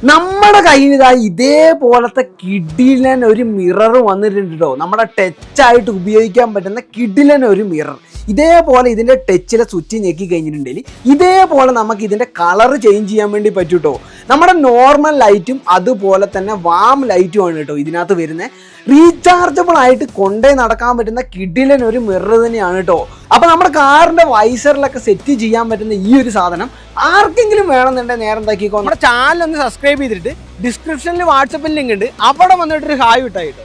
നമ്മുടെ കയ്യിൽ ഇതേപോലത്തെ കിഡിലൻ ഒരു മിറർ വന്നിട്ടുണ്ട് കേട്ടോ. നമ്മുടെ ടച്ചായിട്ട് ഉപയോഗിക്കാൻ പറ്റുന്ന കിഡിലൻ ഒരു മിറർ. ഇതേപോലെ ഇതിൻ്റെ ടച്ചിലെ സ്വിച്ച് ഞെക്കി കഴിഞ്ഞിട്ടുണ്ടെങ്കിൽ ഇതേപോലെ നമുക്ക് ഇതിൻ്റെ കളർ ചേഞ്ച് ചെയ്യാൻ വേണ്ടി പറ്റും കേട്ടോ. നമ്മുടെ നോർമൽ ലൈറ്റും അതുപോലെ തന്നെ വാം ലൈറ്റുമാണ് കേട്ടോ ഇതിനകത്ത് വരുന്നത്. റീചാർജബിൾ ആയിട്ട് കൊണ്ടേ നടക്കാൻ പറ്റുന്ന കിഡിലൻ ഒരു മിറർ തന്നെയാണ് കേട്ടോ. അപ്പോൾ നമ്മുടെ കാറിൻ്റെ വൈസറിലൊക്കെ സെറ്റ് ചെയ്യാൻ പറ്റുന്ന ഈ ഒരു സാധനം ആർക്കെങ്കിലും വേണമെന്നുണ്ടെങ്കിൽ നേരം എന്താക്കിക്കോ, നമ്മുടെ ചാനൽ ഒന്ന് സബ്സ്ക്രൈബ് ചെയ്തിട്ട് ഡിസ്ക്രിപ്ഷനിൽ വാട്സപ്പിൽ ലിങ്ക് ഉണ്ട്, അവിടെ വന്നിട്ടൊരു ഹായ് വിട്ടായിട്ടോ.